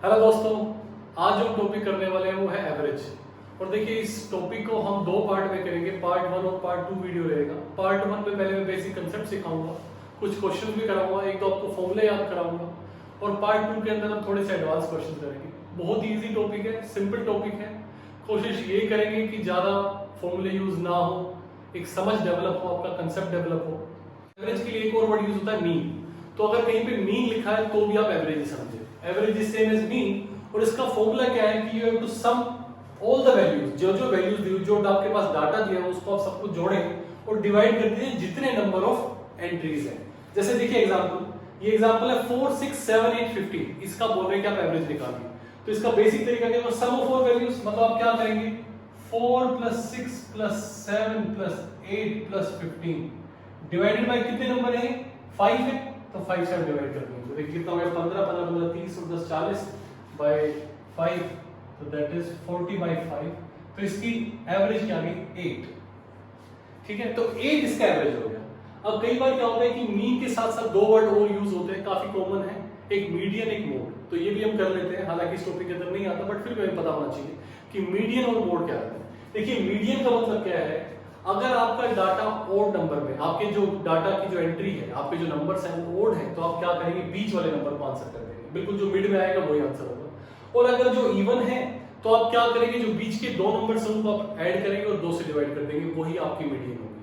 Hello दोस्तों, आज जो टॉपिक करने वाले हैं वो है एवरेज। और देखिए इस टॉपिक को हम दो पार्ट में करेंगे, पार्ट 1 और पार्ट 2 वीडियो रहेगा। पार्ट 1 में पहले मैं बेसिक कंसेप्ट सिखाऊंगा, कुछ क्वेश्चन भी कराऊंगा, एक दो आपको फॉर्मूले याद कराऊंगा। और पार्ट 2 के अंदर हम थोड़े से एडवांस क्वेश्चन करेंगे। बहुत ईजी टॉपिक है, सिंपल टॉपिक है। कोशिश ये करेंगे कि ज़्यादा फॉर्मूले यूज ना हो, एक समझ डेवलप हो, आपका कंसेप्ट डेवलप हो। एवरेज के लिए एक और वर्ड यूज होता है मीन। तो अगर कहीं पे मीन लिखा है तो भी आप एवरेज ही समझे। Average is same as mean. और इसका फॉर्मूला क्या है कि you have to sum all the values, जो वैल्यूज दी, जो आपके पास डाटा दिया है उसको आप सबको जोड़ें और डिवाइड कर दीजिए जितने नंबर ऑफ एंट्रीज हैं। जैसे देखिए एग्जांपल, ये एग्जांपल है 4 6 7 8 15। इसका बोल रहे हैं कि आप एवरेज निकालिए। तो इसका बेसिक तरीका क्या है, सम ऑफ ऑल वैल्यूज। मतलब आप क्या करेंगे, 4 + 6 + 7 + 8 + 15 डिवाइडेड बाय कितने नंबर है, 5 है, तो 5 से डिवाइड कर देंगे। तो देखिए कितना हो गया, 15 15 15 30 और 10 40 बाय 5, तो दैट इज 40/5। तो इसकी एवरेज क्या आ गई, 8। ठीक है, तो 8 इसका एवरेज हो गया। अब कई बार क्या होता है कि मीन के साथ साथ दो वर्ड और यूज होते हैं, काफी कॉमन है, एक मीडियन एक मोड। तो ये भी हम कर लेते हैं, हालांकि इस टॉपिक के अंदर नहीं आता, बट फिर भी हमें पता होना चाहिए कि मीडियन और मोड क्या है। देखिए मीडियन का मतलब क्या है, अगर आपका डाटा ओड नंबर में, आपके जो डाटा की जो एंट्री है, आपके जो नंबर्स हैं वो ओड है, तो आप क्या करेंगे, बीच वाले नंबर को आंसर कर देंगे। बिल्कुल जो मिड में आएगा वही आंसर होगा। और अगर जो इवन है तो आप क्या करेंगे, जो बीच के दो नंबर्स हैं उनको आप ऐड करेंगे और 2 से डिवाइड कर देंगे, वही आपकी मीडियन होगी।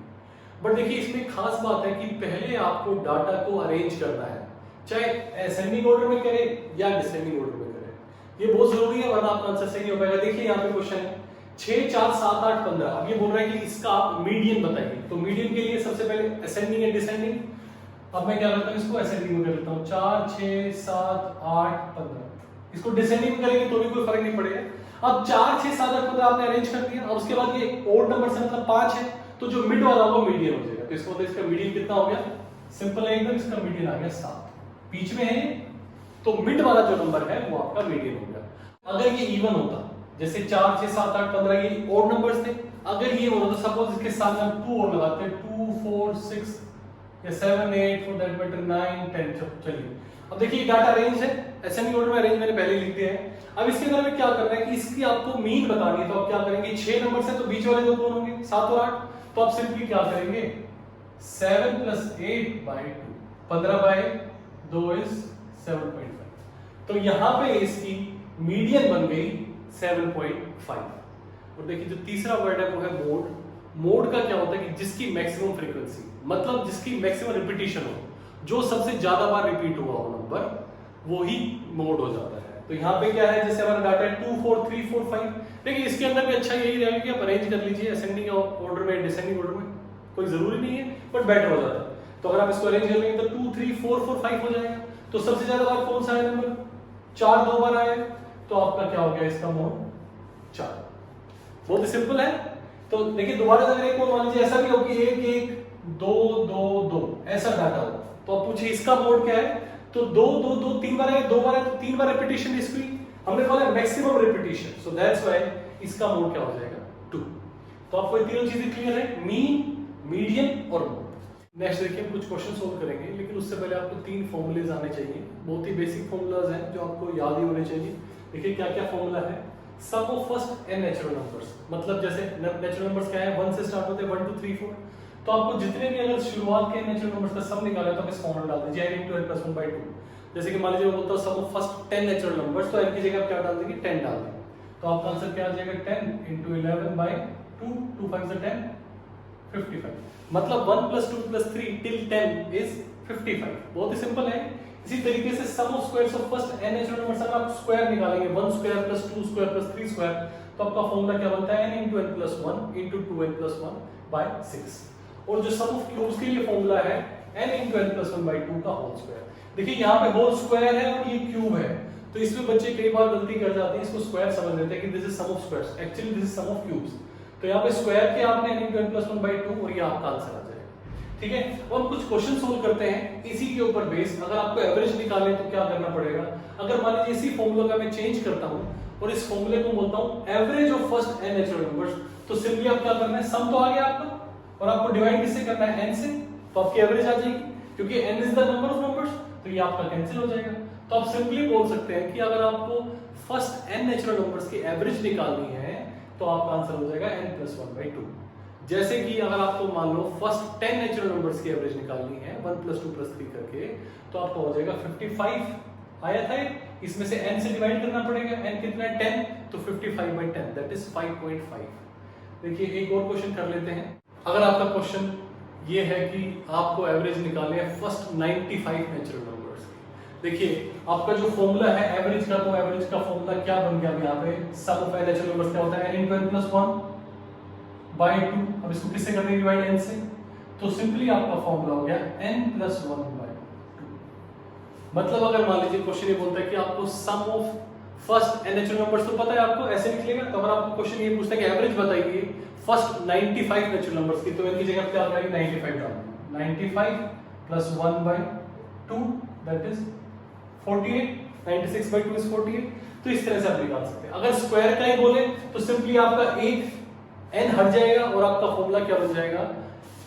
बट देखिए इसमें खास बात है कि पहले आपको डाटा को अरेंज करना है, चाहे असेंडिंग ऑर्डर में करें या डिसेंडिंग ऑर्डर में करें। ये बहुत जरूरी है, वरना आपका आंसर सही नहीं हो पाएगा। देखिए यहाँ पे क्वेश्चन है 6 4 7 8 15। अब ये बोल रहा है कि इसका आप मीडियन बताइए। तो मीडियन के लिए सबसे पहले असेंडिंग एंड डिसेंडिंग। अब मैं क्या करता हूँ, इसको असेंडिंग में कर लेता हूँ, 4 6 7 8 15। इसको डिसेंडिंग में करेंगे तो भी कोई फर्क नहीं पड़ेगा। अब 4 6 7 8 15 आपने अरेंज कर दिया, और उसके बाद ये ओड नंबर से मतलब 5 है, तो जो मिड वाला वो मीडियन हो जाएगा। तो इसको मतलब इसका मीडियन कितना हो गया, सिंपल है एकदम, इसका मीडियन आ गया 7। बीच में है तो मिड वाला जो नंबर है वो आपका मीडियन हो गया। अगर ये इवन होता, जैसे 4 6 7 8 15 ये ओड नंबर्स थे, अगर ये होता तो सपोज इसके साथ हम 2 और लगाते हैं, 2 4 6 या 7 8 फॉर दैट मैटर 9 10। चलिए अब देखिए डाटा रेंज है, असेंडिंग ऑर्डर में रेंज मैंने पहले लिख दिया है। अब इसके अंदर में क्या करना है कि इसकी आपको मीन बतानी है। तो आप क्या करेंगे, 6 नंबर से तो बीच वाले दो कौन होंगे, 7 और 8। तो आप सिंपली क्या करेंगे, 7 + 8/2, 15/2 इज 7.5। तो यहां पे इसकी मीडियन बन गई 7.5। और देखिए जो तीसरा वर्ड है वो है मोड। मोड का क्या होता है कि जिसकी मैक्सिमम फ्रीक्वेंसी, मतलब जिसकी मैक्सिमम रिपीटिशन हो, जो सबसे ज्यादा बार रिपीट हुआ हो नंबर, वो ही मोड हो जाता है। तो यहाँ पे क्या है, जैसे हमारा डाटा है 2 4 3 4 5। देखिए इसके अंदर भी अच्छा यही रहेगा कि आप अरेंज कर लीजिए असेंडिंग ऑर्डर में, डिसेंडिंग ऑर्डर में, कोई जरूरी नहीं है बट बेटर हो जाता है। तो अगर आप इसको अरेंज कर लेंगे तो 2 3 4 4 5 हो जाएगा। तो सबसे ज्यादा बार कौन सा है नंबर, 4 2 बार आए, तो आपका क्या हो गया, इसका मोड 4। बहुत ही सिंपल है। तो देखिए दोबारा अगर एक और मान लीजिए ऐसा भी हो कि 1 1 2 2 2 ऐसा डाटा हो, तो आप पूछिए इसका मोड क्या है। तो 2 2 2 3 बार है, 2 बार है, तो 3 बार रिपीटिशन इसकी हमने बोला maximum repetition. So that's why इसका मोड क्या हो जाएगा, 2। तो आपको ये तीनों चीजें क्लियर है, मीन, मीडियन और मोड। नेक्स्ट देखिए हम कुछ क्वेश्चन सोल्व करेंगे, लेकिन उससे पहले आपको 3 फॉर्मूलेज आने चाहिए। बहुत ही बेसिक फॉर्मूलाज हैं जो आपको याद ही होने चाहिए। देखिए क्या क्या फॉर्मूला है, sum of first n natural numbers. मतलब जैसे नेचुरल नंबर्स क्या है, 1 से स्टार्ट होते हैं, 1 2 3 4। तो आपको जितने भी अगर शुरुआत के नेचुरल नंबर्स का सम निकाला है तो आप इस फॉर्मूला डाल दीजिए n × n + 1/2। जैसे कि मान लीजिए मैं बोलता हूं सम ऑफ फर्स्ट 10 नेचुरल नंबर्स, तो n की जगह आप क्या डाल देंगे, 10 डाल देंगे। तो आपका आंसर क्या आ जाएगा, 10 × 11/2, 2 5 10 55। मतलब 1 + 2 + 3 till 10 is 55। बहुत ही सिंपल है। इसी तरीके से sum of squares of first n natural numbers अगर आप स्क्वायर निकालेंगे, 1 स्क्वायर + 2 स्क्वायर + 3 स्क्वायर, तो आपका फॉर्मूला क्या बनता है, n × n + 1 × 2n + 1/6। और जो सम ऑफ क्यूब्स के लिए फॉर्मूला है n × n + 1/2 का होल स्क्वायर। देखिए यहाँ पे होल स्क्वायर है और ये क्यूब है, तो इसमें बच्चे कई बार गलती कर जाते हैं, इसको स्क्वायर समझ लेते हैं कि this is sum of squares, actually this is sum of cubes. तो यहाँ पे स्क्वायर के आपने n × n + 1/2 और ये आपका आंसर आ जाएगा। ठीक है, और कुछ क्वेश्चन सोल्व करते हैं इसी के ऊपर बेस। अगर आपको एवरेज निकालने तो क्या करना पड़ेगा, अगर मान लीजिए इसी फॉर्मूला का मैं चेंज करता हूं और इस फॉर्मूले को बोलता हूं average of first n natural numbers, तो सिंपली आप क्या करना है, सम तो आ गया आपका और आपको डिवाइड किससे करना है, n से, तो आपकी एवरेज आ जाएगी। क्योंकि n is the number of numbers, तो ये आपका कैंसिल हो जाएगा। तो आप सिंपली बोल सकते हैं कि अगर आपको फर्स्ट n नेचुरल नंबर्स की एवरेज निकालनी है तो आपका आंसर हो जाएगा n+1/2। जैसे कि अगर आपको मान लो फर्स्ट 10 नेचुरल नंबर्स की एवरेज निकालनी है 1 + 2 + 3 करके, तो आपका हो जाएगा 55 आया था। इसमें से n से डिवाइड करना पड़ेगा, n कितना है 10, तो 55/10 दैट इज 5.5। देखिए एक और क्वेश्चन कर लेते हैं। अगर आपका क्वेश्चन ये है कि आपको एवरेज निकालनी है फर्स्ट 95 नेचुरल नंबर्स की। देखिए आपका जो फॉर्मूला है एवरेज का, तो एवरेज का फॉर्मूला क्या बन गया यहाँ पे, सम ऑफ n नेचुरल नंबर्स क्या होता है n × n + 1/2। अब इसको किससे करेंगे डिवाइड n से, तो सिंपली आपका फॉर्मूला हो गया n+1/2। मतलब अगर मान लीजिए क्वेश्चन ये बोलता है कि आपको sum of first n natural numbers, तो पता है आपको ऐसे निकलेगा। तो अगर आपको क्वेश्चन ये पूछता है कि एवरेज बताइए फर्स्ट 95 नेचुरल नंबर्स की, तो इनकी जगह क्या करेंगे 95 डालना, 95 + 1/2 दैट इज 48, 96/2 इज 48। तो इस तरह से आप निकाल सकते हैं। अगर स्क्वायर का ही बोले तो सिंपली आपका एक n हट जाएगा और आपका फॉर्मूला क्या बन जाएगा,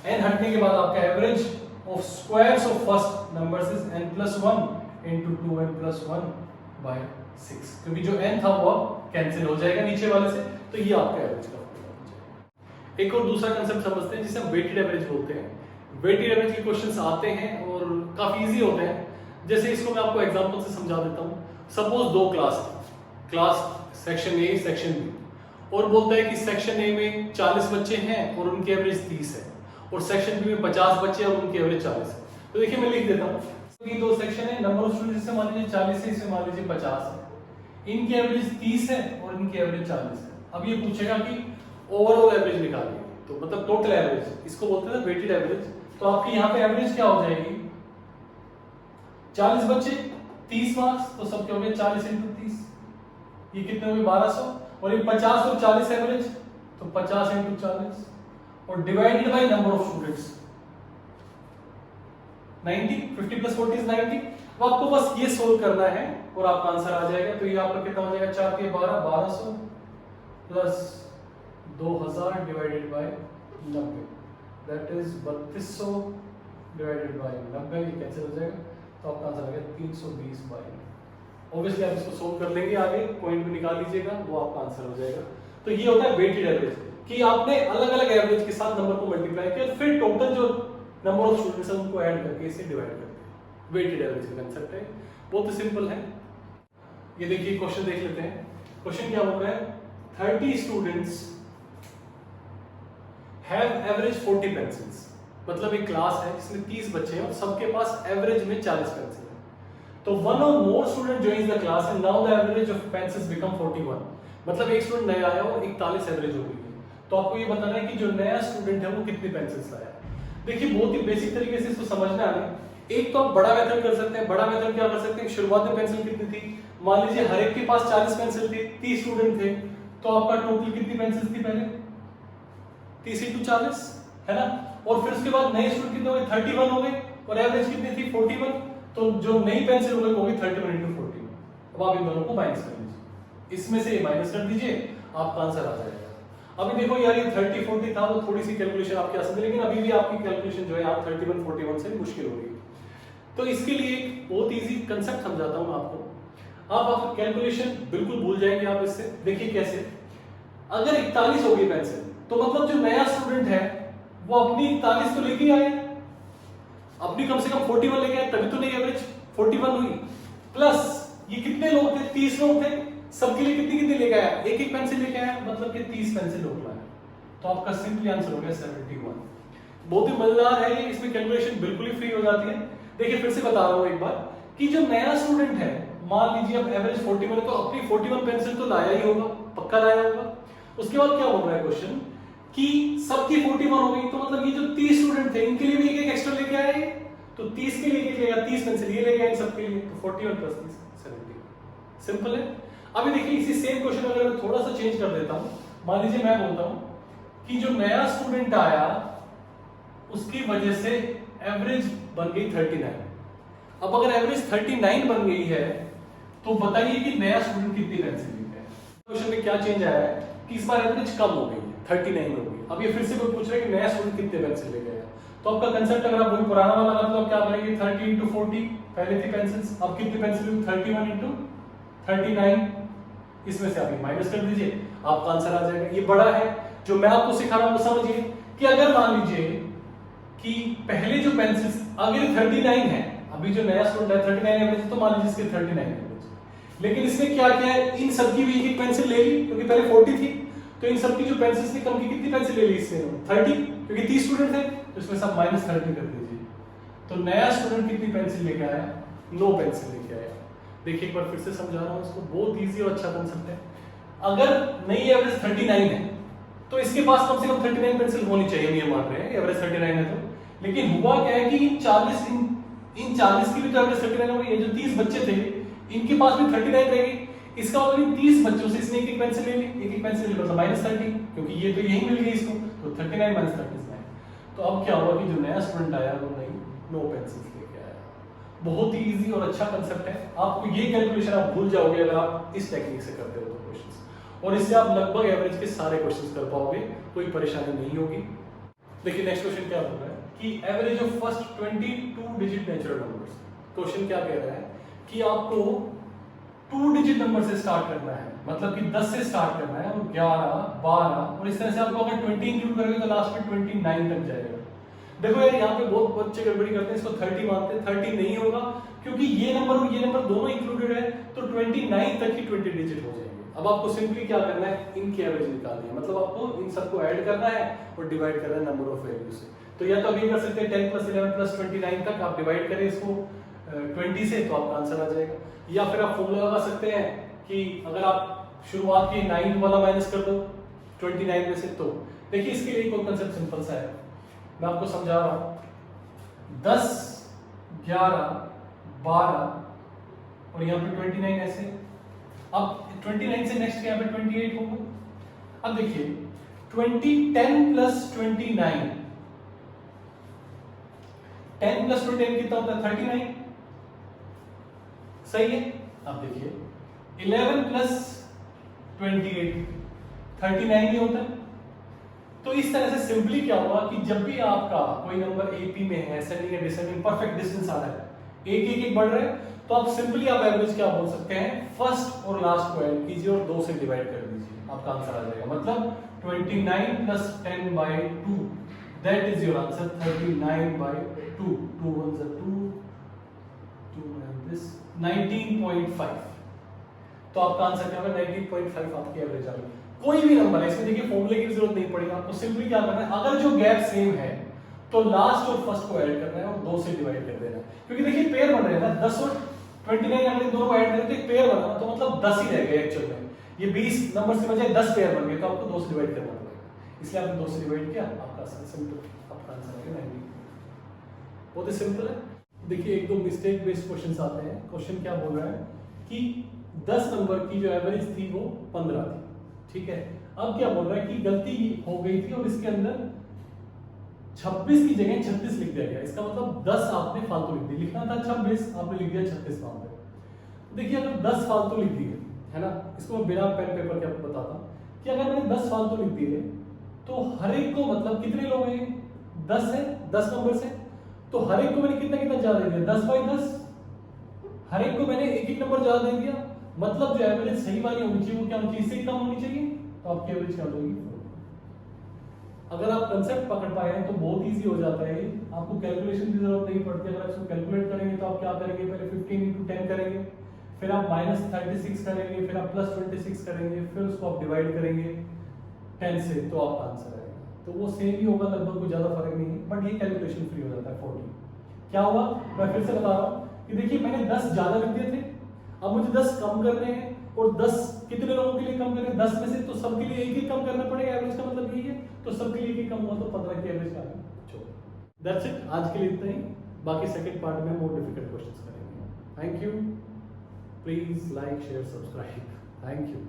n हटने के बाद आपका average of squares of first numbers is n+1 × 2n+1/6, क्योंकि जो n था वो कैंसिल हो जाएगा नीचे वाले से, तो ये आपका एवरेज का फॉर्मूला बन जाएगा। एक और दूसरा कांसेप्ट समझते हैं जिसे हम वेटेड एवरेज बोलते हैं। वेटेड एवरेज के क्वेश्चंस आते हैं और काफी इजी होते हैं। जैसे इसको मैं आपको एग्जांपल से समझा देता हूं। सपोज दो class section A section B, और बोलता है कि सेक्शन ए में 40 बच्चे हैं और उनकी एवरेज 30 है, और सेक्शन बी में 50 बच्चे हैं और उनकी एवरेज 40 है। तो देखिए मैं लिख देता हूँ, ये दो सेक्शन है, नंबर ऑफ स्टूडेंट्स से मान लीजिए 40 है, इसमें मान लीजिए 50 है, इनकी एवरेज 30 है और इनकी एवरेज 40 है। अब ये पूछेगा कि ओवरऑल एवरेज निकालिए, तो मतलब टोटल एवरेज, इसको बोलते हैं वेटेड एवरेज। तो आपकी यहाँ पे एवरेज क्या हो जाएगी, 40 बच्चे 30 मार्क्स, तो सबके हो गए 40 × 30, ये कितने हो गए 1200, और ये 50 और 40 एवरेज, तो 50 × 40 और divided by number of students 90, 50 + 40 is 90। तो आपको बस ये सोल्व करना है और आपका आंसर आ जाएगा। तो ये आपका कितना हो जाएगा, 4 × 12 1200 plus 2000 divided by 90 that is 3200 divided by 90, ये कैंसिल हो जाएगा, तो आपका आंसर आ गया 320/9। ऑब्वियसली आप इसको सोल्व कर लेंगे, आगे पॉइंट भी निकाल लीजिएगा, वो आपका आंसर हो जाएगा। तो ये होता है वेटेड एवरेज, कि आपने अलग अलग एवरेज के साथ नंबर को मल्टीप्लाई किया, फिर टोटल जो नंबर ऑफ स्टूडेंट्स है उनको ऐड करके इसे डिवाइड करते हैं। वेटेड एवरेज का कांसेप्ट है, बहुत सिंपल है। ये देखिए क्वेश्चन देख लेते हैं। क्वेश्चन क्या बोल रहा है, 30 स्टूडेंट्स हैव एवरेज 40 पेंसिल्स। मतलब एक क्लास है जिसमें 30 बच्चे हैं और सबके पास एवरेज में 40 पेंसिल है। तो वन और मोर student joins the class and now the average of pencils become 41। मतलब एक स्टूडेंट नया आया और 41 एवरेज हो गई है। तो आपको ये बताना है कि जो नया स्टूडेंट है वो कितनी पेंसिल्स लाया। देखिए बहुत ही बेसिक तरीके से इसको समझना है। एक तो आप बड़ा मेथड कर सकते हैं। बड़ा मेथड क्या कर सकते हैं, शुरुआत में पेंसिल कितनी थी, मान लीजिए हर एक के पास 40 पेंसिल थी, 30 स्टूडेंट थे, तो आपका टोटल कितनी पेंसिल्स थी पहले 30 × 40 है ना। और फिर उसके बाद नए स्टूडेंट कितने हो गए 31 हो गए और एवरेज कितनी थी 41। तो जो नई पेंसिल हो गई वो होगी 31 × 41। अब आप इन दोनों को माइनस कर लीजिए, इसमें से ये माइनस कर दीजिए, आपका आंसर आ जाएगा। अभी देखो यार ये 30 40 था तो थोड़ी सी कैलकुलेशन आपकी आसान थी, लेकिन अभी भी आपकी कैलकुलेशन जो है आप 31 41 से मुश्किल हो रही है। तो इसके लिए एक बहुत इजी कंसेप्ट समझाता हूं आपको। आप कैलकुलेशन बिल्कुल भूल जाएंगे आप इससे। देखिए कैसे, अगर 41 हो गई पेंसिल तो मतलब जो नया स्टूडेंट है वो अपनी 41 तो लेके आए, अपनी कम से कम 41 लेके आए, तभी तो नहीं एवरेज 41 हुई। प्लस ये कितने लोग थे 30 लोग थे, सबके लिए कितनी कितनी लेके आया, एक एक पेंसिल लेके आया, मतलब कि 30 पेंसिल लोग लाए। तो आपका सिंपली आंसर हो गया 71। बहुत ही मजेदार है ये, इसमें कैलकुलेशन बिल्कुल ही फ्री हो जाती है। देखिए फिर से बता रहा हूं एक बार कि जो नया स्टूडेंट है मान लीजिए अब एवरेज 41 तो अपनी 41 पेंसिल तो लाया ही होगा, पक्का लाया होगा। उसके बाद क्या हो रहा है क्वेश्चन कि सबकी 41 हो गई, तो मतलब ये जो 30 स्टूडेंट थे इनके लिए भी एक एक एक्स्ट्रा लेके आए, तो 30 के लिए एक लेगा, 30 पेंसिल ये लेके आए सबके लिए, तो 41 + 30 71। सिंपल है। अभी देखिए इसी सेम क्वेश्चन अगर मैं थोड़ा सा चेंज कर देता हूं, मान लीजिए मैं बोलता हूं कि जो नया स्टूडेंट आया उसकी वजह से एवरेज बन गई 39। अब अगर एवरेज 39 बन गई है तो बताइए कि नया स्टूडेंट कितनी पेंसिल लेके आया। क्वेश्चन में क्या चेंज आया है कि इस बार एवरेज कम हो गई है, 39 हो गई। अब ये फिर से कोई पूछ रहा है कि नया स्टूडेंट कितने पेंसिल लेके आया, तो तो आपका कंसेप्ट अगर आप वही पुराना वाला लगा तो आप क्या करेंगे 30 into 40 पहले थी पेंसिल्स, अब कितनी पेंसिल हुई 31 into 39, इसमें से आप ये माइनस कर दीजिए, आपका आंसर आ जाएगा। ये बड़ा है, जो मैं आपको सिखा रहा हूं वो समझिए कि अगर मान लीजिए कि पहले जो पेंसिल्स अगर 39 है, अभी जो नया स्टूडेंट है 39 एवरेज, तो मान लीजिए इसके 39 एवरेज, लेकिन इसने क्या किया है, इन सबकी भी एक पेंसिल ले ली, क्योंकि पहले 40 थी, तो इन सबकी जो पेंसिल्स थी कम की कितनी पेंसिल ले ली इसने 30, क्योंकि 30 स्टूडेंट थे, तो इसमें सब -30 कर दीजिए। तो नया स्टूडेंट कितनी पेंसिल लेके आया, 9 पेंसिल लेके आया। देखिए एक बार फिर से समझा रहा हूं इसको, बहुत इजी और अच्छा कंसेप्ट है। अगर नई एवरेज 39 है तो इसके पास कम से कम 39 पेंसिल होनी चाहिए, हम ये मान रहे हैं एवरेज 39 है तो, लेकिन हुआ क्या है कि इन 40 की भी तो एवरेज 39 हो गई है, जो 30 बच्चे थे इनके पास भी 39 रह गई, इसका मतलब इन 30 बच्चों से इसने एक पेंसिल ले ली, एक पेंसिल मतलब -30, क्योंकि ये तो यही मिल गई इसको, तो 39 - 39। तो अब क्या हुआ कि जो नया स्टूडेंट आया वो नहीं 9 पेंसिल्स लेके आया। बहुत ही इजी और अच्छा कंसेप्ट है, आपको ये कैलकुलेशन आप भूल जाओगे अगर आप इस टेक्निक से करते हो तो क्वेश्चंस, और इससे आप लगभग एवरेज के सारे क्वेश्चंस कर पाओगे, कोई परेशानी नहीं होगी। देखिए नेक्स्ट क्वेश्चन क्या बोल रहा है कि average of first 22 digit natural numbers. Question क्या कह रहा है कि आपको 2 डिजिट नंबर से स्टार्ट करना है, मतलब कि 10 से स्टार्ट करना है, और 11, 12 और इस तरह से आपको अगर 20 इंक्लूड करोगे तो लास्ट में 29 तक जाएगा। देखो यार यहाँ पे बहुत बच्चे गड़बड़ी करते हैं, इसको 30 मानते हैं, 30 नहीं होगा, क्योंकि ये नंबर और ये नंबर दोनों इंक्लूडेड है, तो 29 तक ही 20 डिजिट हो जाएंगे। अब आपको सिंपली क्या करना है, इनकी एवरेज निकालनी है, मतलब आपको इन सबको ऐड करना है और डिवाइड करना है नंबर ऑफ वैल्यू से। तो या तो अभी कर सकते हैं 10 + 11 + 29 तक आप डिवाइड करें इसको 20 से, तो आपका आंसर आ जाएगा। या फिर आप फॉर्मूला लगा सकते हैं कि अगर आप शुरुआत की 9 वाला माइनस कर दो 29 में से, तो देखिए इसके लिए कोई कंसेप्ट सिंपल सा है, मैं आपको समझा रहा हूं। 10, 11, 12 और यहाँ पे 29 ऐसे, अब 29 से नेक्स्ट यहाँ पे 28 होगा। अब देखिए 10 + 29, 10 + 29 कितना होता है 39, सही है। अब देखिए 11 + 28 39 ही होता है। तो इस तरह से सिंपली क्या होगा कि जब भी आपका कोई नंबर एपी में है, असेंडिंग या डिसेंडिंग, परफेक्ट डिस्टेंस आ रहा है, एक बढ़ रहा है, तो आप सिंपली आप एवरेज क्या बोल सकते हैं, फर्स्ट और लास्ट को ऐड कीजिए और 2 से डिवाइड कर दीजिए, आपका आंसर आ जाएगा। मतलब 29 + 10/2, that is your answer 39/2, 2 1 2 2 this 19.5। तो आपका आंसर क्या होगा 19.5, आपकी एवरेज आ गई। कोई भी नंबर है, इसमें देखिए फॉर्मूले की जरूरत नहीं पड़ेगी, आपको सिंपली क्या करना है, अगर जो गैप सेम है तो लास्ट और फर्स्ट को ऐड करना है और 2 से डिवाइड कर देना है, क्योंकि देखिए पेयर बन रहे हैं ना, 10 और 29 अगर दोनों को ऐड करें तो एक पेयर बना, तो मतलब 10 ही रह गए एक्चुअल में। ये 20 नंबर से बजाय 10 पेयर बन गए, तो आपको 2 से डिवाइड करना पड़ेगा, इसलिए आपने 2 से डिवाइड किया, आपका सिंपल आपका आंसर आ गया 90। बहुत ही सिंपल है। देखिए एक दो मिस्टेक बेस्ड क्वेश्चंस आते हैं। क्वेश्चन क्या बोल रहा है कि 10 नंबर की जो एवरेज थी वो 15 थी, ठीक है। अब क्या बोल रहा है कि गलती हो गई थी और इसके अंदर 26 की जगह 36 लिख दिया गया, इसका मतलब 10 आपने फालतू लिख दिया, लिखना था 26 आपने लिख दिया 36 वहां पे। देखिए अगर 10 फालतू लिख दिए है ना, इसको मैं बिना पेन पेपर के आपको बताता हूं कि अगर मैंने 10 फालतू लिख दिए तो हर एक को मतलब कितने लोग हैं 10 है, 10 नंबर से, तो हर एक को मैंने कितना कितना ज्यादा दे दिया 10/10, हर एक को मैंने एक एक नंबर ज्यादा दे दिया, मतलब जो एवरेज सही वाली होनी चाहिए वो क्या होनी चाहिए, इससे कम होनी चाहिए, तो आपकी एवरेज क्या होगी 4। अगर आप कंसेप्ट पकड़ पाए हैं तो बहुत इजी हो जाता है, आपको कैलकुलेशन की जरूरत नहीं पड़ती। अगर आप इसको कैलकुलेट करेंगे तो आप क्या करेंगे, पहले 15 × 10 करेंगे, फिर आप -36 करेंगे, फिर आप +26 करेंगे, फिर उसको आप डिवाइड करेंगे 10 से, तो आपका आंसर आएगा। तो वो सेम ही होगा लगभग, कोई ज्यादा फर्क नहीं है, बट ये कैलकुलेशन फ्री हो जाता है 40। क्या हुआ मैं फिर से बता रहा हूँ कि देखिए मैंने 10 ज्यादा लिख दिए थे, अब मुझे 10 कम करने हैं, और 10 कितने लोगों के लिए कम करें 10 में से, तो सबके लिए एक ही कम करना पड़ेगा, एवरेज का मतलब यही है, तो सबके लिए एक ही कम हुआ तो 15 की एवरेज आ गई। दैट्स इट, आज के लिए इतना ही, बाकी सेकंड पार्ट में मोर डिफिकल्ट क्वेश्चंस करेंगे। Thank you, please like share subscribe, thank you.